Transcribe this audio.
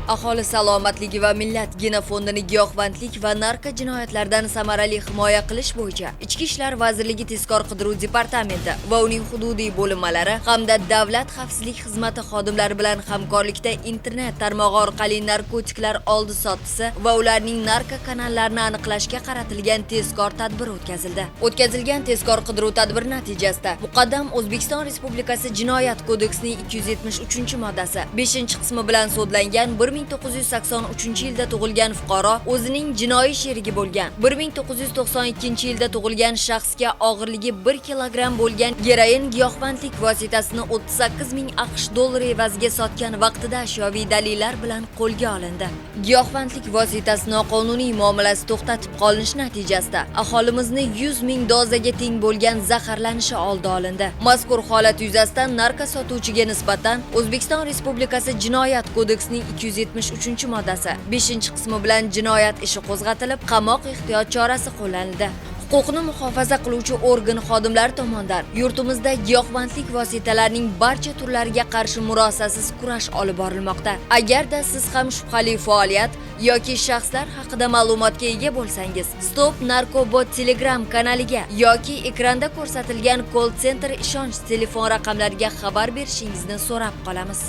Aholi salomatligi va millat genofondining giyohvandlik va narko jinoyatlardan samarali himoya qilish bo'yicha Ichki ishlar vazirligi tezkor qidiruv departamenti va uning hududiy bo'linmalari hamda davlat xavfsizlik xizmati xodimlari bilan hamkorlikda internet tarmog'i orqali narkotiklar oldi-sotdisi va ularning narko kanallarini aniqlashga qaratilgan tezkor tadbir o'tkazildi. O'tkazilgan tezkor qidiruv tadbiri natijasida muqaddam O'zbekiston Respublikasi Jinoyat kodeksining 273-moddasi 5-qismi bilan sudlangan 1983-yilda tug'ilgan fuqaro o'zining jinoiy sherigi bo'lgan 1992-yilda tug'ilgan shaxsga og'irligi 1 kilogramm bo'lgan geroin giyohvandlik vositasini 38 ming AQSh dollari evaziga sotgan vaqtida ashyoviy dalillar bilan qo'lga olindi. Giyohvandlik vositasi noqonuniy muomalasi to'xtatib qolinishi natijasida aholimizni 100 ming dozaga teng bo'lgan zaharlanishi oldi olindi. Mazkur holat yuzasidan narko sotuvchiga nisbatan O'zbekiston Respublikasi Jinoyat kodeksining 273-moddasi 5-qismi bilan jinoyat ishi qo'zg'atilib, qamoq ehtiyot chorasi qo'llanildi. Huquqni muhofaza qiluvchi organ xodimlari tomonidan yurtimizda giyohvandlik vositalarining barcha turlariga qarshi murosasiz kurash olib borilmoqda. Agarda siz ham shubhali faoliyat yoki shaxslar haqida ma'lumotga ega bo'lsangiz, Stop Narkobot Telegram kanaliga yoki ekranda ko'rsatilgan call center ishonch telefon raqamlariga xabar berishingizni so'rab qolamiz.